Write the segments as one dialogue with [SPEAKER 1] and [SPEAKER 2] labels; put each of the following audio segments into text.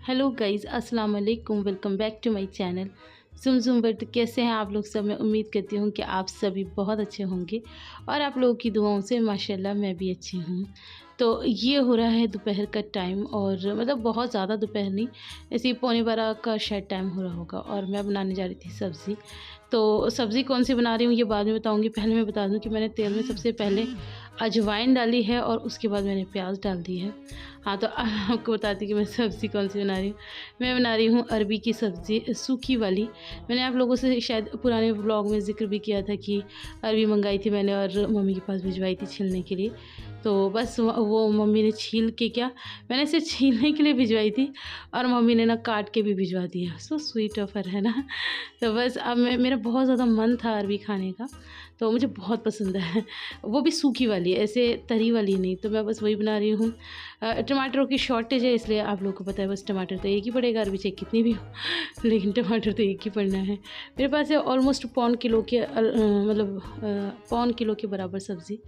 [SPEAKER 1] Hello guys, अस्सलाम वालेकुम। Welcome back to my channel zoom word. कैसे हैं आप लोग सब? मैं उम्मीद करती हूँ कि आप सभी बहुत अच्छे होंगे और आप लोगों की दुआओं से माशाल्लाह मैं भी अच्छी हूँ। तो ये हो रहा है दोपहर का टाइम, और मतलब बहुत ज़्यादा दोपहर नहीं, ऐसे 11:15 का शायद टाइम हो रहा होगा। और मैं बनाने जा रही थी सब्ज़ी। तो सब्ज़ी कौन सी बना रही हूँ ये बाद में बताऊँगी। पहले मैं बता दूँ कि मैंने तेल में सबसे पहले अजवाइन डाली है और उसके बाद मैंने प्याज डाल दी है। हाँ, तो आपको बताती हूँ कि मैं सब्ज़ी कौन सी बना रही हूँ। मैं बना रही हूँ अरबी की सब्ज़ी, सूखी वाली। मैंने आप लोगों से शायद पुराने व्लॉग में ज़िक्र भी किया था कि अरबी मंगाई थी मैंने और मम्मी के पास भिजवाई थी छीलने के लिए। तो बस वो मम्मी ने छील के, क्या मैंने सिर्फ छीलने के लिए भिजवाई थी और मम्मी ने ना काट के भी भिजवा दिया। सो स्वीट ऑफ हर, है ना। तो बस अब मेरा बहुत ज़्यादा मन था अरबी खाने का, तो मुझे बहुत पसंद है। वो भी सूखी वाली, ऐसे तरी वाली नहीं। तो मैं बस वही बना रही हूँ। टमाटरों की शॉर्टेज है, इसलिए आप लोगों को पता है बस टमाटर तो एक ही पड़ेगा, अरबी चाहे कितनी भी हो लेकिन टमाटर तो एक ही पड़ना है। मेरे पास है ऑलमोस्ट पौन किलो के पौन किलो के बराबर सब्ज़ी।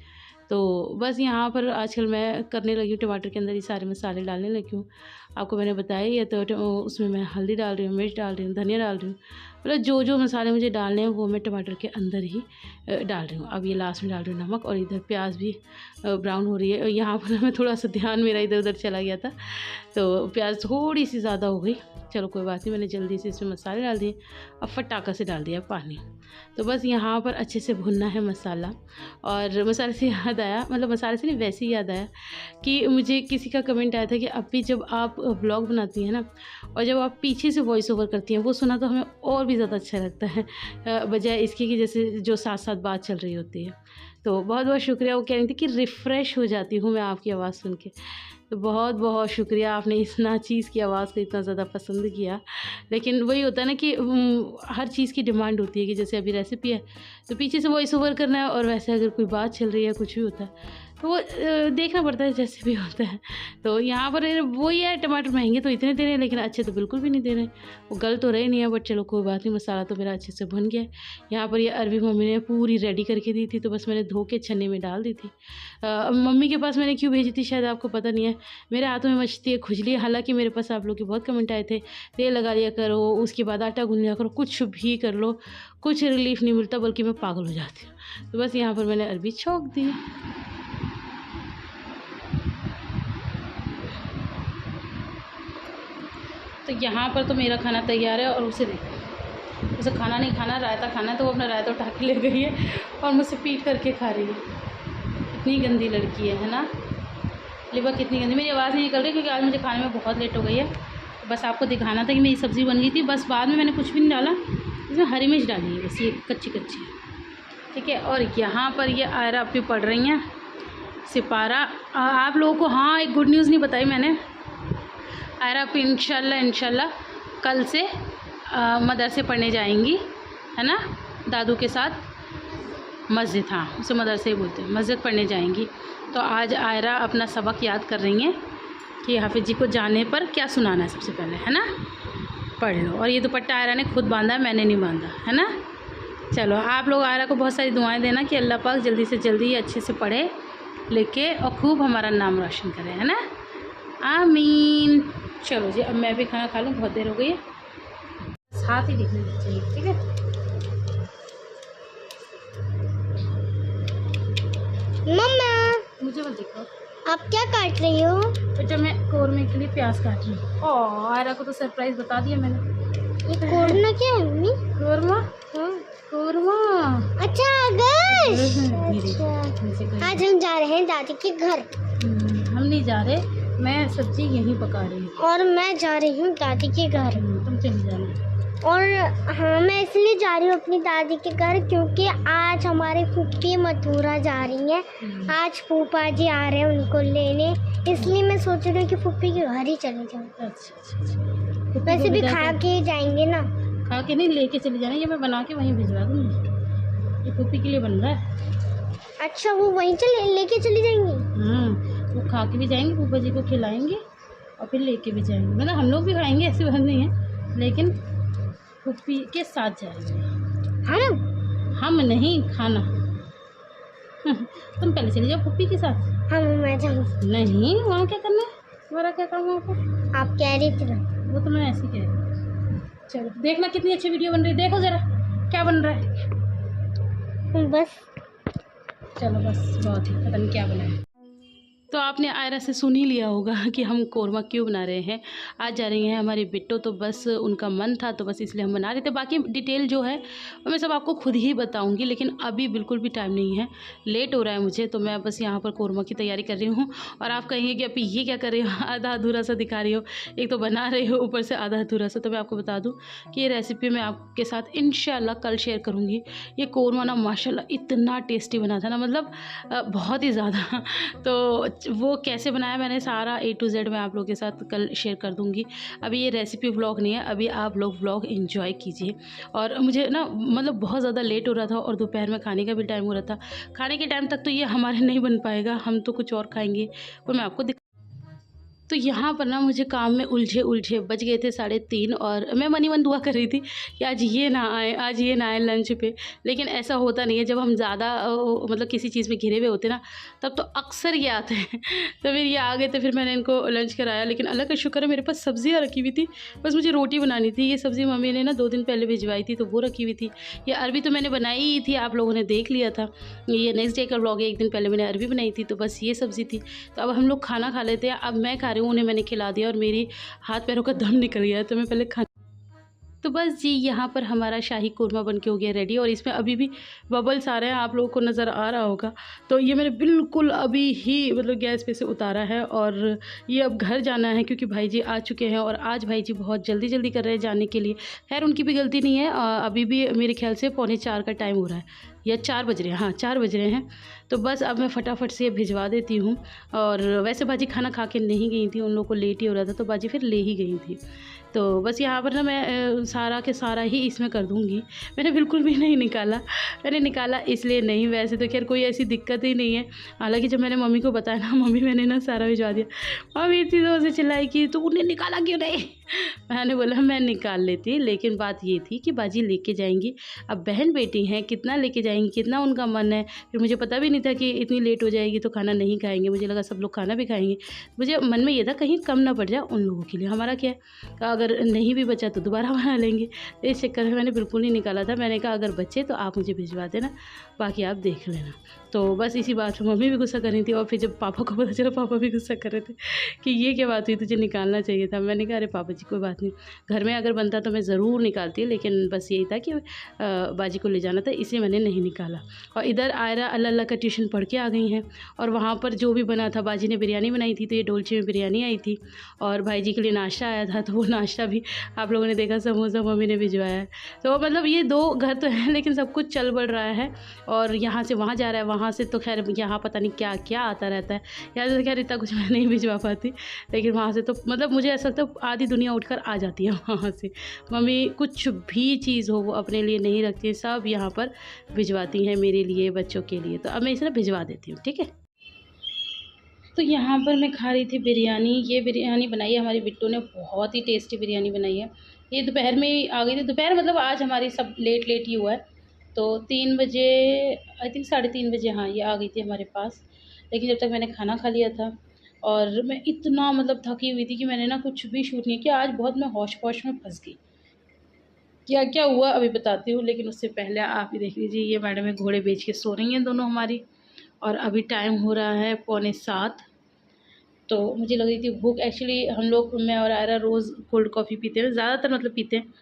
[SPEAKER 1] तो बस यहाँ पर आजकल मैं करने लगी हूँ, टमाटर के अंदर ये सारे मसाले डालने लगी हूँ। आपको मैंने बताया ही है। तो उसमें मैं हल्दी डाल रही हूँ, मिर्च डाल रही हूँ, धनिया डाल रही हूँ। मतलब जो जो मसाले मुझे डालने हैं वो मैं टमाटर के अंदर ही डाल रही हूँ। अब ये लास्ट में डाल रही हूँ नमक, और इधर प्याज भी ब्राउन हो रही है। यहाँ पर मैं थोड़ा सा ध्यान मेरा इधर उधर चला गया था, तो प्याज थोड़ी सी ज़्यादा हो गई। चलो कोई बात नहीं, मैंने जल्दी से इसमें मसाले डाल दिए, अब फटाका से डाल दिया पानी। तो बस यहाँ पर अच्छे से भुनना है मसाला। और मसाले से याद आया, मतलब मसाले से नहीं, वैसे ही याद आया कि मुझे किसी का कमेंट आया था कि अभी जब आप व्लॉग बनाती हैं ना, और जब आप पीछे से वॉइस ओवर करती हैं, वो सुना तो हमें और भी ज़्यादा अच्छा लगता है, बजाय इसके कि जैसे जो साथ साथ बात चल रही होती है। तो बहुत बहुत शुक्रिया। वो कह रही थी कि रिफ़्रेश हो जाती हूँ मैं आपकी आवाज़ सुन के। तो बहुत बहुत शुक्रिया, आपने इतना चीज़ की आवाज़ को इतना ज़्यादा पसंद किया। लेकिन वही होता है ना कि हर चीज़ की डिमांड होती है कि जैसे अभी रेसिपी है तो पीछे से वॉइस ओवर करना है, और वैसे अगर कोई बात चल रही है, कुछ भी होता है तो वो देखना पड़ता है, जैसे भी होता है। तो यहाँ पर वही है, टमाटर महंगे तो इतने दे रहे हैं लेकिन अच्छे तो बिल्कुल भी नहीं दे रहे हैं। वो गल तो रहे नहीं है, बट चलो कोई बात नहीं, मसाला तो मेरा अच्छे से भुन गया है। यहाँ पर ये अरबी मम्मी ने पूरी रेडी करके दी थी, तो बस मैंने धो के छन्नी में डाल दी थी। मम्मी के पास मैंने क्यों भेजी थी शायद आपको पता नहीं है। मेरे हाथों में मचती है खुजली। हालांकि मेरे पास आप लोग के बहुत कमेंट आए थे, तेल लगा लिया करो, उसके बाद आटा गूंद लिया करो, कुछ भी कर लो, कुछ रिलीफ नहीं मिलता, बल्कि मैं पागल हो जाती हूँ। तो बस यहाँ पर मैंने अरबी छौंक दी। तो यहाँ पर तो मेरा खाना तैयार है, और उसे देखो, उसे खाना नहीं खाना, रायता खाना है, तो वो अपना रायता उठा के ले गई है और मुझसे पीट करके खा रही है। कितनी गंदी लड़की है ना लिबा, कितनी गंदी। मेरी आवाज़ नहीं निकल रही क्योंकि आज मुझे खाने में बहुत लेट हो गई है। बस आपको दिखाना था कि मेरी सब्ज़ी बन गई थी। बस बाद में मैंने कुछ भी नहीं डाला, इसमें हरी मिर्च डाली है बस, ये कच्ची कच्ची, ठीक है। और यहाँ पर ये आयरा अपनी पढ़ रही हैं सिपारा। आप लोगों को हाँ एक गुड न्यूज़ नहीं बताई मैंने। आयरा अब इंशाल्लाह कल से मदरसे पढ़ने जाएंगी, है ना, दादू के साथ मस्जिद। हाँ, उसे मदरसे ही बोलते हैं, मस्जिद पढ़ने जाएंगी। तो आज आयरा अपना सबक याद कर रही हैं कि हाफिज़ जी को जाने पर क्या सुनाना है सबसे पहले, है ना। पढ़ लो। और ये दुपट्टा आयरा ने खुद बांधा है, मैंने नहीं बांधा, है ना। चलो, आप लोग आयरा को बहुत सारी दुआएं देना कि अल्लाह पाक जल्दी से जल्दी अच्छे से पढ़े लिखे और खूब हमारा नाम रोशन करे, है ना। आमीन। चलो जी, अब मैं भी खाना खा लूँ, बहुत देर हो गई है। साथ ही दिखने चाहिए, ठीक है।
[SPEAKER 2] मम्मा,
[SPEAKER 1] मुझे मत दिखाओ।
[SPEAKER 2] आप क्या काट रही हो?
[SPEAKER 1] बेटा मैं कौरमे के लिए प्याज काट रही हूँ। ओह, आयरा को तो सरप्राइज बता दिया मैंने।
[SPEAKER 2] ये कोरमा क्या है मम्मी?
[SPEAKER 1] कौरमा?
[SPEAKER 2] हाँ।
[SPEAKER 1] कौरमा।
[SPEAKER 2] अच्छा आज हम जा रहे हैं दादी के घर।
[SPEAKER 1] हम नहीं जा रहे, मैं सब्जी यहीं पका रही हूँ।
[SPEAKER 2] और मैं जा रही हूँ दादी के घर।
[SPEAKER 1] तुम चली जाना।
[SPEAKER 2] और हाँ, मैं इसलिए जा रही हूँ अपनी दादी के घर क्योंकि आज हमारी फूफी मथुरा जा रही हैं। आज फूफा जी आ रहे हैं उनको लेने, इसलिए मैं सोच रही हूँ कि फूफी के घर ही चले जाऊँ।
[SPEAKER 1] अच्छा।
[SPEAKER 2] वैसे भी खा के जाएंगे ना।
[SPEAKER 1] खा के नहीं, लेके चली जाना, ये मैं बना के वहीं भिजवा दूँगी। ये फूफी के लिए बन रहा है।
[SPEAKER 2] अच्छा, वो वहीं लेके चली जाएंगी?
[SPEAKER 1] वो खा के भी जाएंगे, फूफा जी को खिलाएंगे और फिर लेके भी जाएंगे। मतलब हम लोग भी खाएंगे, ऐसी बात नहीं है, लेकिन फूफी के साथ जाएंगे। हम नहीं खाना। तुम पहले चले जाओ फूफी के साथ।
[SPEAKER 2] मैं जाऊँगी।
[SPEAKER 1] नहीं, वहाँ क्या करना है? तुम्हारा क्या काम है वहाँ पर?
[SPEAKER 2] आप कह रही थी ना।
[SPEAKER 1] वो तो मैं ऐसे ही कह रही हूँ। चलो देखना कितनी अच्छी वीडियो बन रही है, देखो ज़रा क्या बन रहा है।
[SPEAKER 2] बस
[SPEAKER 1] चलो बस बहुत ही, पता नहीं क्या बना है। तो आपने आयरा से सुन ही लिया होगा कि हम कोरमा क्यों बना रहे हैं। आज जा रही हैं हमारी बिट्टो, तो बस उनका मन था तो बस इसलिए हम बना रहे थे। बाकी डिटेल जो है वो मैं सब आपको खुद ही बताऊंगी, लेकिन अभी बिल्कुल भी टाइम नहीं है, लेट हो रहा है मुझे, तो मैं बस यहाँ पर कोरमा की तैयारी कर रही हूँ। और आप कहेंगे कि अभी ये क्या कर रही हो, आधा अधूरा सा दिखा रही हो, एक तो बना रही हो ऊपर से आधा अधूरा सा। तो मैं आपको बता दूँ कि ये रेसिपी मैं आपके साथ इंशाल्लाह कल शेयर करूँगी। ये कोरमा ना माशाल्लाह इतना टेस्टी बना था ना, मतलब बहुत ही ज़्यादा। तो वो कैसे बनाया मैंने सारा A to Z मैं आप लोगों के साथ कल शेयर कर दूँगी। अभी ये रेसिपी व्लॉग नहीं है, अभी आप लोग व्लॉग एंजॉय कीजिए। और मुझे ना मतलब बहुत ज़्यादा लेट हो रहा था और दोपहर में खाने का भी टाइम हो रहा था। खाने के टाइम तक तो ये हमारे नहीं बन पाएगा, हम तो कुछ और खाएंगे, वो मैं आपको तो यहाँ पर ना मुझे काम में उलझे उलझे बज गए थे 3:30, और मैं मनी मन दुआ कर रही थी कि आज ये ना आए, आज ये ना आए लंच पे। लेकिन ऐसा होता नहीं है, जब हम ज़्यादा मतलब किसी चीज़ में घिरे हुए होते ना, तब तो अक्सर ये आते हैं। तो फिर ये आ गए थे, फिर मैंने इनको लंच कराया। लेकिन अल्लाह का शुक्र है मेरे पास सब्ज़ियाँ रखी हुई थी, बस मुझे रोटी बनानी थी। ये सब्ज़ी मम्मी ने ना 2 दिन पहले भिजवाई थी, तो वो रखी हुई थी। ये अरबी तो मैंने बनाई ही थी, आप लोगों ने देख लिया था। ये नेक्स्ट डे का व्लॉग है, 1 दिन पहले मैंने अरबी बनाई थी, तो बस ये सब्ज़ी थी। तो अब हम लोग खाना खा लेते हैं। अब मैं खा रही हूँ, उन्हें मैंने खिला दिया और मेरी हाथ पैरों का दम निकल गया, तो मैं पहले खा। तो बस जी यहाँ पर हमारा शाही कोरमा बन के हो गया रेडी, और इसमें अभी भी बबल्स आ रहे हैं, आप लोगों को नज़र आ रहा होगा। तो ये मैंने बिल्कुल अभी ही मतलब गैस पे से उतारा है, और ये अब घर जाना है क्योंकि भाई जी आ चुके हैं। और आज भाई जी बहुत जल्दी जल्दी कर रहे हैं जाने के लिए। खैर उनकी भी गलती नहीं है, अभी भी मेरे ख्याल से 3:45 का टाइम हो रहा है, या 4 बज रहे हैं, हाँ 4 बज रहे हैं। तो बस अब मैं फटाफट से भिजवा देती हूँ। और वैसे बाजी खाना खा के नहीं गई थी, उन लोगों को लेट ही हो रहा था, तो बाजी फिर ले ही गई थी। तो बस यहाँ पर ना मैं सारा के सारा ही इसमें कर दूँगी। मैंने बिल्कुल भी नहीं निकाला, मैंने निकाला इसलिए नहीं, वैसे तो खैर कोई ऐसी दिक्कत ही नहीं है। हालाँकि जब मैंने मम्मी को बताया ना, मम्मी मैंने ना सारा भिजवा दिया। मम्मी इतनी ज़ोर से चिल्लाई कि तो उन्हें निकाला क्यों नहीं। मैंने बोला मैं निकाल लेती, लेकिन बात ये थी कि बाजी लेके जाएंगी। अब बहन बेटी हैं, कितना लेके जाएंगी, कितना उनका मन है। फिर मुझे पता भी नहीं था कि इतनी लेट हो जाएगी तो खाना नहीं खाएंगे, मुझे लगा सब लोग खाना भी खाएंगे। मुझे मन में ये था कहीं कम ना पड़ जाए उन लोगों के लिए, हमारा क्या है, अगर नहीं भी बचा तो दोबारा बना लेंगे। तो इस चक्कर में मैंने बिल्कुल नहीं निकाला था। मैंने कहा अगर बचे तो आप मुझे भिजवा देना, बाकी आप देख लेना। तो बस इसी बात पर मम्मी भी गुस्सा कर रही थी, और फिर जब पापा को पता चला, पापा भी गुस्सा कर रहे थे कि ये क्या बात हुई, तुझे निकालना चाहिए था। मैंने कहा अरे पापा जी कोई बात नहीं, घर में अगर बनता तो मैं ज़रूर निकालती, लेकिन बस यही था कि बाजी को ले जाना था, इसलिए मैंने नहीं निकाला। और इधर आयरा अल्लाह अल्लाह का ट्यूशन पढ़ के आ गई हैं, और वहाँ पर जो भी बना था, बाजी ने बिरयानी बनाई थी, तो ये डोलची में बिरयानी आई थी। और भाई जी के लिए नाश्ता आया था, तो वो नाश्ता भी आप लोगों ने देखा, समोसा मम्मी ने भिजवाया है। तो मतलब ये 2 घर तो हैं, लेकिन सब कुछ चल बढ़ रहा है, और यहाँ से वहाँ जा रहा है, वहाँ से तो खैर यहाँ पता नहीं क्या क्या आता रहता है। यहाँ से खैर इतना कुछ मैं नहीं भिजवा पाती, लेकिन वहाँ से तो मतलब मुझे ऐसा लगता है आधी दुनिया उठकर आ जाती है वहाँ से। मम्मी कुछ भी चीज़ हो वो अपने लिए नहीं रखती, सब यहाँ पर भिजवाती हैं मेरे लिए, बच्चों के लिए। तो अब मैं इसे भिजवा देती हूँ, ठीक है। तो यहाँ पर मैं खा रही थी बिरयानी। ये बिरयानी बनाई है हमारी बिट्टू ने, बहुत ही टेस्टी बिरयानी बनाई है। ये दोपहर में ही आ गई थी, दोपहर मतलब आज हमारी सब लेट लेट ही हुआ है। तो 3 बजे, आई थिंक 3:30 बजे, हाँ ये आ गई थी हमारे पास। लेकिन जब तक मैंने खाना खा लिया था, और मैं इतना मतलब थकी हुई थी कि मैंने ना कुछ भी शूट नहीं किया। आज बहुत मैं हौश पौश में फंस गई। क्या क्या हुआ अभी बताती हूँ, लेकिन उससे पहले आप ही देख लीजिए, ये मैडम घोड़े बेच के सो रही हैं दोनों हमारी। और अभी टाइम हो रहा है 6:45। तो मुझे लग रही थी भूख। एक्चुअली हम लोग, मैं और आयरा रोज़ कोल्ड कॉफ़ी पीते हैं, ज़्यादातर मतलब पीते हैं।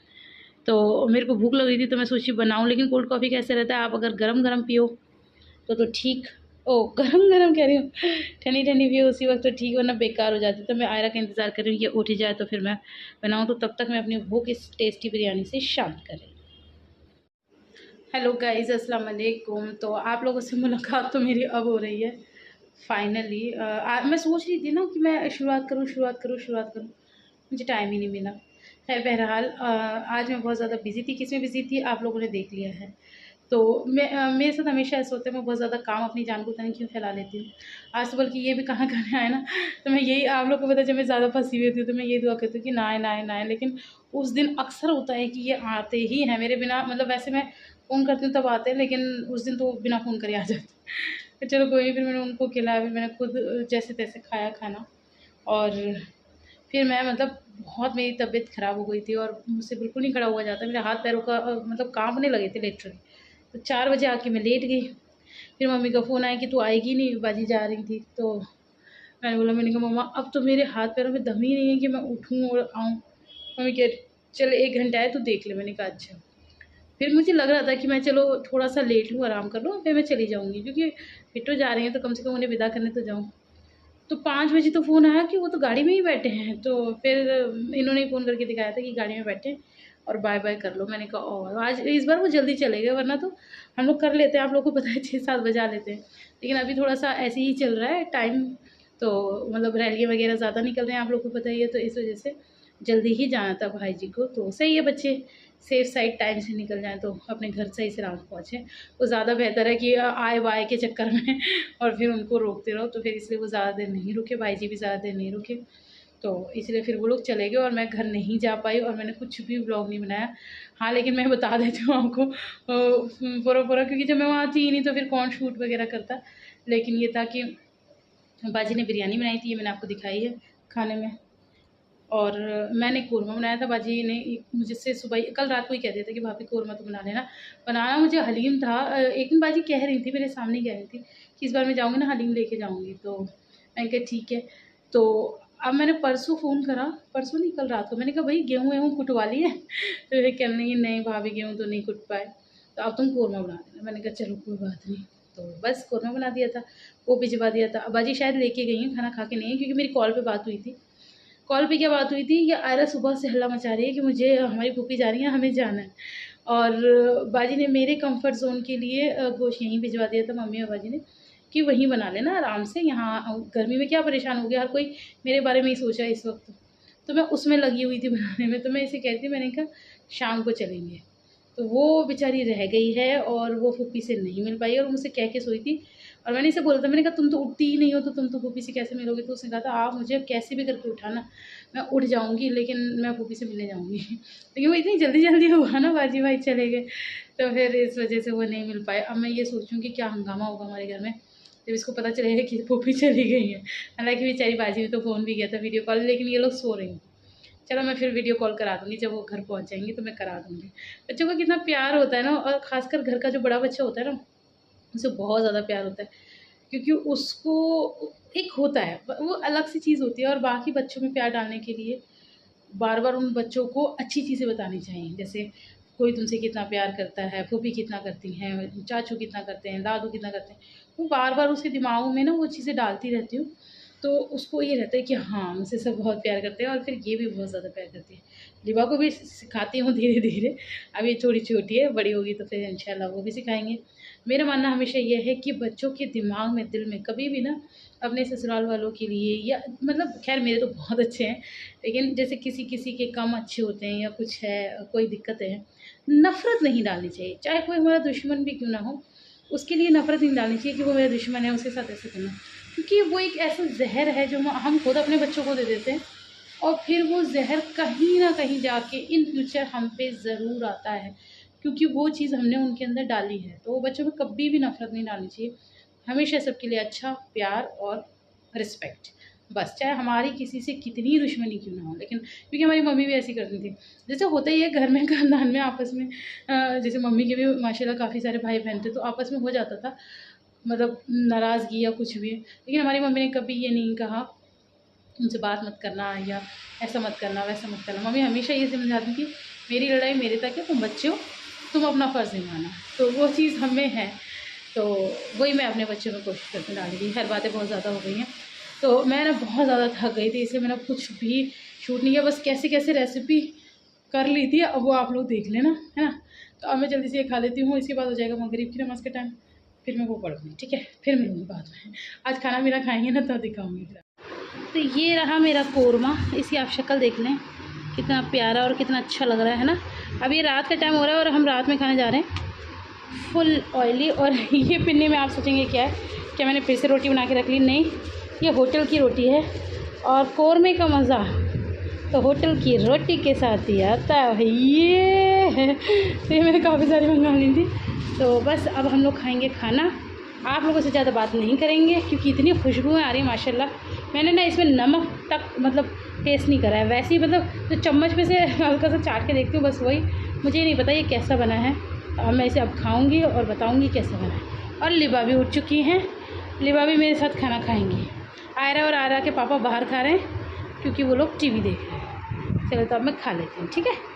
[SPEAKER 1] तो मेरे को भूख लग रही थी, तो मैं सोची बनाऊं। लेकिन कोल्ड कॉफ़ी कैसे रहता है, आप अगर गरम गरम पियो तो ठीक, ओ गरम गरम कह रही हूँ, ठंडी ठंडी पियो उसी वक्त तो ठीक, वरना बेकार हो जाती। तो मैं आयरा का इंतज़ार कर रही हूँ, ये उठ जाए तो फिर मैं बनाऊँ। तो तब तक मैं अपनी भूख इस टेस्टी बिरयानी से शांत कर रही। हेलो गाइज़, अस्सलाम वालेकुम। तो आप लोगों से मुलाकात तो मेरी अब हो रही है फाइनली। मैं सोच रही थी ना कि मैं शुरुआत करूँ, मुझे टाइम ही नहीं मिला। खैर बहरहाल आज मैं बहुत ज़्यादा बिज़ी थी। किसमें बिज़ी थी आप लोगों ने देख लिया है। तो मेरे साथ हमेशा ऐसा होता है, मैं बहुत ज़्यादा काम अपनी जान को पता नहीं क्यों फैला लेती हूँ। आज तो बल्कि ये भी कहाँ करने आए ना, तो मैं यही आप लोग को पता, जब मैं ज़्यादा फंसी हुई थी तो मैं ये दुआ करती हूँ कि ना आए। लेकिन उस दिन अक्सर होता है कि ये आते ही हैं मेरे बिना, मतलब वैसे मैं फ़ोन करती हूँ तब आते हैं, लेकिन उस दिन तो बिना फ़ोन करे आ जाते हैं। चलो कोई नहीं, फिर मैंने उनको खिलाया, फिर मैंने खुद जैसे तैसे खाया खाना। और फिर मैं मतलब बहुत मेरी तबीयत ख़राब हो गई थी और मुझसे बिल्कुल नहीं खड़ा हुआ जाता, मेरे हाथ पैरों का मतलब काँपने लगे थे लिटरली। तो 4 बजे आके मैं लेट गई। फिर मम्मी का फ़ोन आया कि तू आएगी नहीं, बाजी जा रही थी। तो मैंने बोला, मैंने कहा मम्मा अब तो मेरे हाथ पैरों में दम ही नहीं है कि मैं उठूँ और आऊँ। मम्मी कह रही चल 1 घंटा है, तू देख ले। मैंने कहा अच्छा। फिर मुझे लग रहा था कि मैं चलो थोड़ा-सा लेट लूँ, आराम कर लूँ, फिर मैं चली जाऊँगी, क्योंकि फिर तो जा रही हैं तो कम से कम उन्हें विदा करने तो जाऊँ। तो 5 बजे तो फ़ोन आया कि वो तो गाड़ी में ही बैठे हैं। तो फिर इन्होंने फ़ोन करके दिखाया था कि गाड़ी में बैठे हैं और बाय-बाय कर लो। मैंने कहा ओह! आज इस बार वो जल्दी चले गए, वरना तो हम लोग कर लेते हैं, आप लोगों को पता है 6-7 बजा लेते हैं। लेकिन अभी थोड़ा-सा ऐसे ही चल रहा है टाइम, तो मतलब रैलियाँ वगैरह ज़्यादा निकल रहे हैं, आप लोगों को पता ही है, तो इस वजह से जल्दी ही जाना था भाई जी को। तो सही है, बच्चे सेफ साइड टाइम से निकल जाएँ तो अपने घर सही सलामत पहुँचे, वो ज़्यादा बेहतर है कि आए-बाए के चक्कर में और फिर उनको रोकते रहो। तो फिर इसलिए वो ज़्यादा देर नहीं रुके, भाई जी भी ज़्यादा देर नहीं रुके, तो इसलिए फिर वो लोग चले गए और मैं घर नहीं जा पाई और मैंने कुछ भी व्लॉग नहीं बनाया। हाँ, लेकिन मैं बता देती हूँ आपको पूरा-पूरा, क्योंकि जब मैं वहाँ थी ही नहीं तो फिर कौन शूट वगैरह करता। लेकिन ये था कि बाजी ने बिरयानी बनाई थी, ये मैंने आपको दिखाई है खाने में, और मैंने कोरमा बनाया था। बाजी ने मुझसे सुबह कल रात को ही कह दिया था कि भाभी कोरमा तो बना लेना। बनाना मुझे हलीम था। एक दिन बाजी कह रही थी, मेरे सामने कह रही थी कि इस बार मैं जाऊँगी ना हलीम लेके जाऊँगी। तो मैंने कहा ठीक है। तो अब मैंने परसों फ़ोन करा, परसों नहीं कल रात को, मैंने कहा भाई गेहूँ कुटवा ली है? तो ये कहने लगी नहीं भाभी गेहूँ तो नहीं कुट पाए, तो अब तुम कोरमा बना देना। मैंने कहा चलो कोई बात नहीं। तो बस कोरमा बना दिया था, वो भिजवा दिया था। अब बाजी शायद लेके गई हैं, खाना खा के नहीं है, क्योंकि मेरी कॉल पे बात हुई थी। कॉल पे क्या बात हुई थी कि आयरा सुबह से हल्ला मचा रही है कि मुझे हमारी फूफी जा रही है, हमें जाना है। और बाजी ने मेरे कंफर्ट ज़ोन के लिए गोश्त यहीं भिजवा दिया था, मम्मी और बाजी ने, कि वहीं बना लेना आराम से, यहाँ गर्मी में क्या परेशान हो गया, हर कोई मेरे बारे में ही सोचा इस वक्त। तो मैं उसमें लगी हुई थी बनाने में, तो मैं इसे कहती, मैंने कहा शाम को चलेंगे। तो वो बेचारी रह गई है और वो फूफी से नहीं मिल पाई और मुझसे कह के सोई थी। और मैंने इसे बोला था, मैंने कहा तुम तो उठती ही नहीं हो, तो तुम तो फूफी से कैसे मिलोगे? तो उसने कहा था आप मुझे कैसे भी करके उठाना, मैं उठ जाऊँगी, लेकिन मैं फूफी से मिलने जाऊँगी। लेकिन वो इतनी जल्दी हुआ ना, बाजी भाई चले गए, तो फिर इस वजह से वो नहीं मिल पाए। अब मैं ये सोचूँ कि क्या हंगामा होगा हमारे घर में जब इसको पता चलेगा कि फूफी चली गई है। हालाँकि बेचारी बाजी ने तो फ़ोन भी किया था, वीडियो कॉल, लेकिन ये लोग सो रही हैं। चलो मैं फिर वीडियो कॉल करा दूँगी, जब वो घर पहुँच जाएँगी तो मैं करा दूँगी। बच्चों का कितना प्यार होता है ना, और ख़ासकर घर का जो बड़ा बच्चा होता है ना, उसे बहुत ज़्यादा प्यार होता है, क्योंकि उसको एक होता है, वो अलग सी चीज़ होती है। और बाकी बच्चों में प्यार डालने के लिए बार-बार उन बच्चों को अच्छी चीज़ें बतानी चाहिए। जैसे कोई तुमसे कितना प्यार करता है, फूफी कितना करती हैं, चाचू कितना करते हैं, दादू कितना करते हैं, वो बार-बार उसके दिमाग में ना वो चीज़ें डालती रहती हूँ। तो उसको ये रहता है कि हाँ, मुझसे सब बहुत प्यार करते हैं और फिर ये भी बहुत ज़्यादा प्यार करती है। लिबा को भी सिखाती हूँ धीरे-धीरे, अब ये थोड़ी छोटी है, बड़ी होगी तो फिर इंशाल्लाह वो भी सिखाएँगे। मेरा मानना हमेशा ये है कि बच्चों के दिमाग में, दिल में कभी भी ना अपने ससुराल वालों के लिए, या मतलब ख़ैर मेरे तो बहुत अच्छे हैं, लेकिन जैसे किसी-किसी के कम अच्छे होते हैं या कुछ है, कोई दिक्कतें हैं, नफ़रत नहीं डालनी चाहिए। चाहे कोई हमारा दुश्मन भी क्यों ना हो, उसके लिए नफ़रत नहीं डालनी चाहिए कि वो मेरा दुश्मन है, उसके साथ ऐसे करना। क्योंकि वो एक ऐसा ज़हर है जो हम खुद अपने बच्चों को दे देते हैं, और फिर वो ज़हर कहीं ना कहीं जाके इन फ्यूचर हम पे ज़रूर आता है, क्योंकि वो चीज़ हमने उनके अंदर डाली है। तो वो बच्चों में कभी भी नफ़रत नहीं डालनी चाहिए, हमेशा सबके लिए अच्छा प्यार और रिस्पेक्ट, बस। चाहे हमारी किसी से कितनी दुश्मनी क्यों ना हो, लेकिन क्योंकि हमारी मम्मी भी ऐसी करती थी। जैसे होता ही है घर में, खानदान में आपस में, जैसे मम्मी के भी माशाल्लाह काफ़ी सारे भाई बहन थे, तो आपस में हो जाता था मतलब नाराज़गी या कुछ भी। लेकिन हमारी मम्मी ने कभी ये नहीं कहा उनसे बात मत करना, या ऐसा मत करना, वैसा मत करना। मम्मी हमेशा ये समझाती थी मेरी लड़ाई मेरे तक है, तुम बच्चे हो, तुम अपना फ़र्ज़ निभाना। तो वो चीज़ हम में है, तो वही मैं अपने बच्चों में कोशिश करके डाली थी। खैर बातें बहुत ज़्यादा हो गई हैं, तो मैं ना बहुत ज़्यादा थक गई थी, इसलिए मैंने कुछ भी शूट नहीं किया, बस कैसे कैसे रेसिपी कर ली थी, अब वो आप लोग देख लेना, है ना। तो अब मैं जल्दी से ये खा लेती हूँ, इसके बाद हो जाएगा मगरिब की नमाज़ का टाइम, फिर मैं वो पढ़ूँगी, ठीक है। फिर मिलूँगी बाद में, आज खाना मेरा खाएँगे ना तब दिखाऊँगी। तो ये रहा मेरा कोरमा, इसकी आप शक्ल देख लें, कितना प्यारा और कितना अच्छा लग रहा है ना। अब ये रात का टाइम हो रहा है और हम रात में खाने जा रहे हैं, फुल ऑयली। और ये पिन्नी में आप सोचेंगे क्या है, क्या मैंने फिर से रोटी बना के रख ली? नहीं, ये होटल की रोटी है, और कोरमे का मज़ा तो होटल की रोटी के साथ ही आता है। ये मैंने काफ़ी सारी मंगा ली थी। तो बस अब हम लोग खाएंगे खाना, आप लोगों से ज़्यादा बात नहीं करेंगे, क्योंकि इतनी खुशबुएँ आ रही हैं माशाल्लाह। मैंने ना इसमें नमक तक मतलब टेस्ट नहीं करा है, वैसे ही मतलब जो चम्मच में से हल्का सा चाट के देखती हूँ बस वही। मुझे नहीं पता ये कैसा बना है। अब मैं इसे अब खाऊंगी और बताऊंगी कैसा बना है। और लिबा भी उठ चुकी हैं, लिबा भी मेरे साथ खाना खाएंगी। आयरा और आयरा के पापा बाहर खा रहे हैं क्योंकि वो लोग टीवी देख रहे हैं। चलो तो अब मैं खा लेती हूँ, ठीक है।